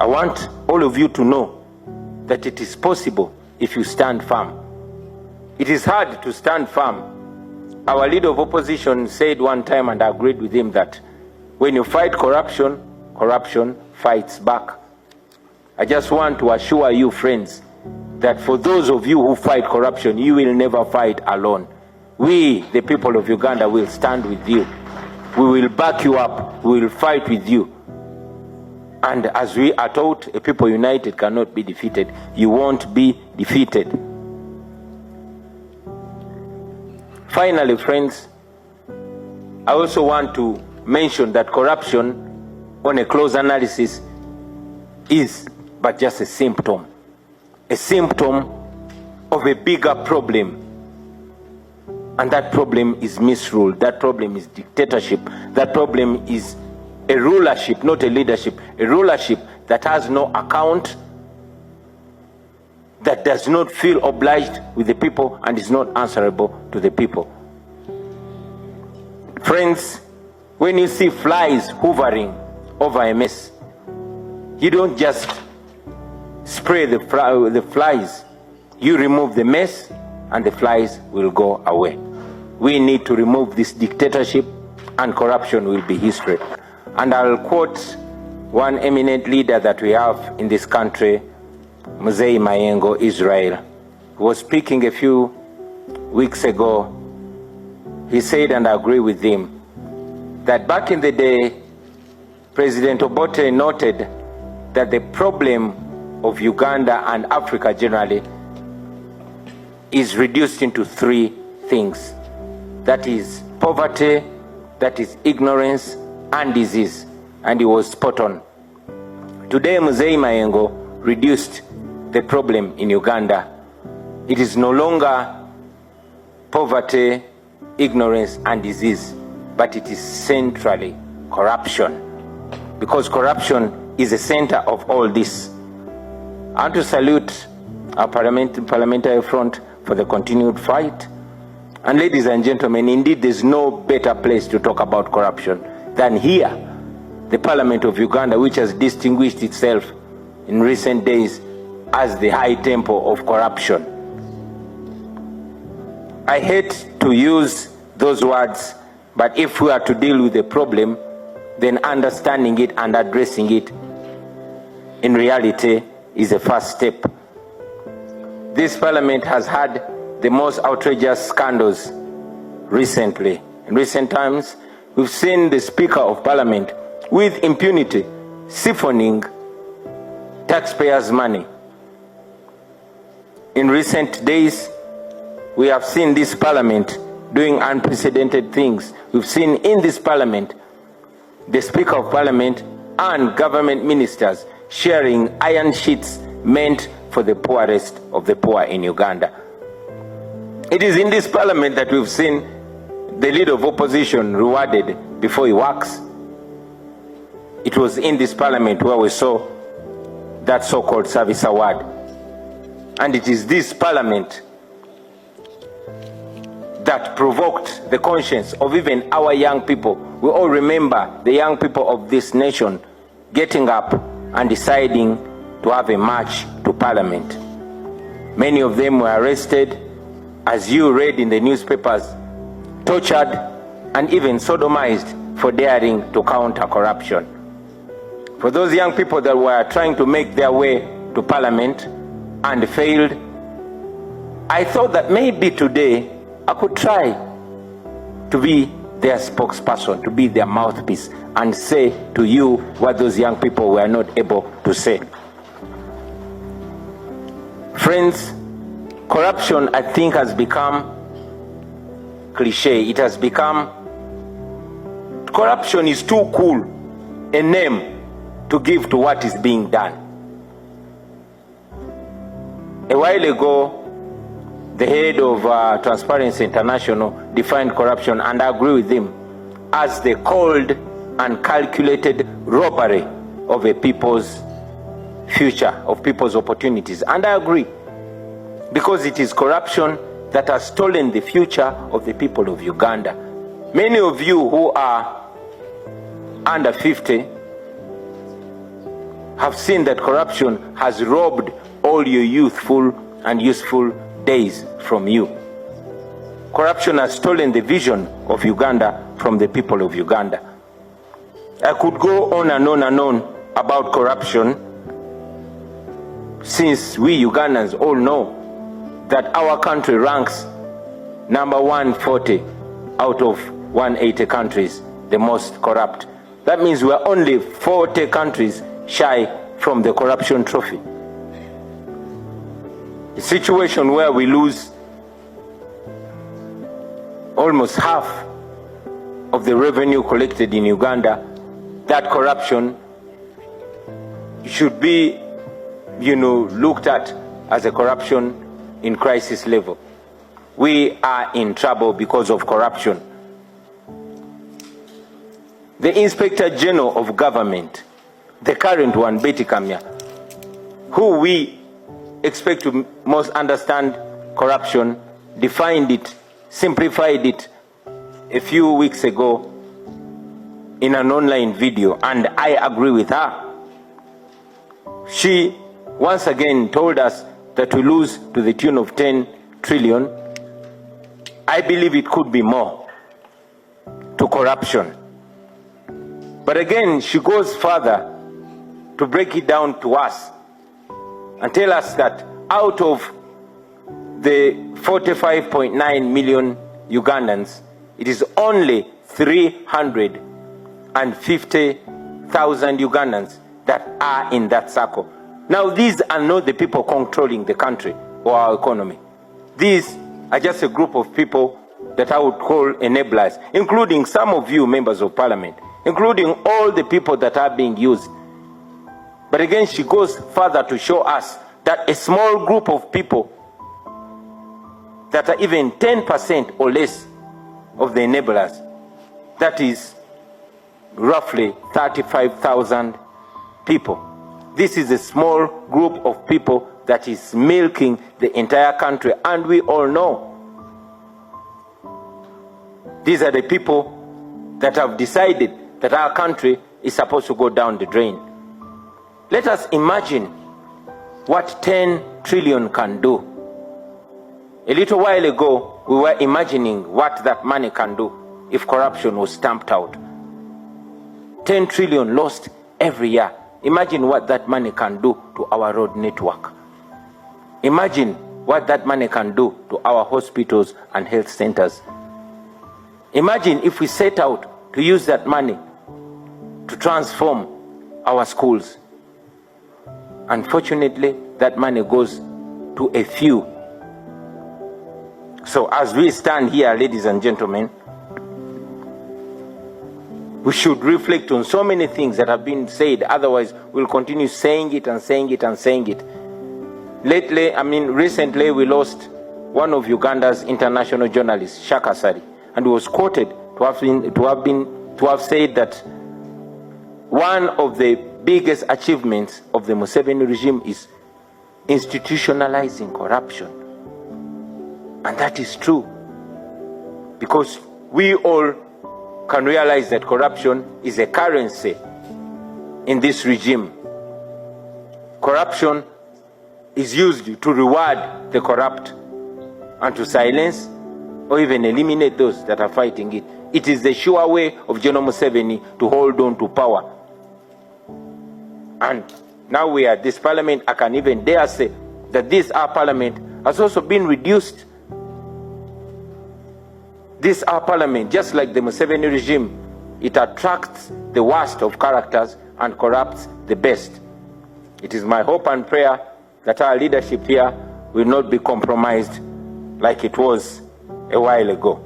I want all of you to know that it is possible if you stand firm. It is hard to stand firm. Our leader of opposition said one time, and I agreed with him, that when you fight corruption, corruption fights back. I just want to assure you, friends, that for those of you who fight corruption, you will never fight alone. We, the people of Uganda, will stand with you. We will back you up. We will fight with you. And as we are taught, a people united cannot be defeated. You won't be defeated. Finally, friends, I also want to mention that corruption, on a close analysis, is but just a symptom of a bigger problem. And that problem is misrule. That problem is dictatorship. That problem is a rulership, not a leadership. A rulership that has no account, that does not feel obliged with the people and is not answerable to the people. Friends, when you see flies hovering over a mess, you don't just spray the flies. You remove the mess and the flies will go away. We need to remove this dictatorship and corruption will be history. And I'll quote one eminent leader that we have in this country, Mzee Mayengo, Israel, who was speaking a few weeks ago. He said, and I agree with him, that back in the day, President Obote noted that the problem of Uganda and Africa generally is reduced into three things. That is poverty, that is ignorance, and disease. And he was spot on. Today, Mzee Mayengo reduced the problem in Uganda. It is no longer poverty, ignorance, and disease, but it is centrally corruption. Because corruption is the center of all this. I want to salute our parliamentary front for the continued fight. And ladies and gentlemen, indeed there's no better place to talk about corruption than here, the Parliament of Uganda, which has distinguished itself in recent days as the high temple of corruption. I hate to use those words, but if we are to deal with the problem, then understanding it and addressing it in reality is the first step. This parliament has had the most outrageous scandals recently. In recent times, we've seen the Speaker of Parliament with impunity siphoning taxpayers' money. In recent days, we have seen this parliament doing unprecedented things. We've seen in this parliament the Speaker of Parliament and government ministers sharing iron sheets meant for the poorest of the poor in Uganda. It is in this parliament that we've seen the leader of opposition rewarded before he works. It was in this parliament where we saw that so-called service award. And it is this parliament that provoked the conscience of even our young people. We all remember the young people of this nation getting up and deciding to have a march to parliament. Many of them were arrested, as you read in the newspapers, tortured, and even sodomized for daring to counter corruption. For those young people that were trying to make their way to parliament and failed, I thought that maybe today I could try to be their spokesperson, to be their mouthpiece, and say to you what those young people were not able to say. Friends, corruption, I think, has become cliche. It has become, corruption is too cool a name to give to what is being done. A while ago, the head of Transparency International defined corruption, and I agree with him, as the cold and calculated robbery of a people's future, of people's opportunities. And I agree, because it is corruption that has stolen the future of the people of Uganda. Many of you who are under 50 have seen that corruption has robbed all your youthful and useful days from you. Corruption has stolen the vision of Uganda from the people of Uganda. I could go on and on and on about corruption, since we Ugandans all know that our country ranks number 140 out of 180 countries, the most corrupt. That means we are only 40 countries shy from the corruption trophy. A situation where we lose almost half of the revenue collected in Uganda. That corruption should be, looked at as a corruption in crisis level. We are in trouble because of corruption. The Inspector General of Government, the current one, Betty Kamya, who we expect to most understand corruption, defined it, simplified it a few weeks ago in an online video, and I agree with her. She once again told us that we lose to the tune of 10 trillion. I believe it could be more to corruption. But again, she goes further to break it down to us and tell us that out of the 45.9 million Ugandans, it is only 350,000 Ugandans that are in that circle. Now, these are not the people controlling the country or our economy. These are just a group of people that I would call enablers, including some of you members of parliament, including all the people that are being used. But again, she goes further to show us that a small group of people that are even 10% or less of the enablers, that is roughly 35,000 people. This is a small group of people that is milking the entire country, and we all know these are the people that have decided that our country is supposed to go down the drain. Let us imagine what 10 trillion can do. A little while ago, we were imagining what that money can do if corruption was stamped out. 10 trillion lost every year. Imagine what that money can do to our road network. Imagine what that money can do to our hospitals and health centers. Imagine if we set out to use that money to transform our schools. Unfortunately, that money goes to a few. So as we stand here, ladies and gentlemen, we should reflect on so many things that have been said. Otherwise, we'll continue saying it and saying it and saying it. Recently we lost one of Uganda's international journalists, Shaka Sari, and he was quoted to have said that one of the biggest achievements of the Museveni regime is institutionalizing corruption. And that is true, because we all can realize that corruption is a currency in this regime. Corruption is used to reward the corrupt and to silence or even eliminate those that are fighting it. It is the sure way of General Museveni to hold on to power. And now we are at this parliament. I can even dare say that this our parliament has also been reduced. This our parliament, just like the Museveni regime, it attracts the worst of characters and corrupts the best. It is my hope and prayer that our leadership here will not be compromised like it was a while ago.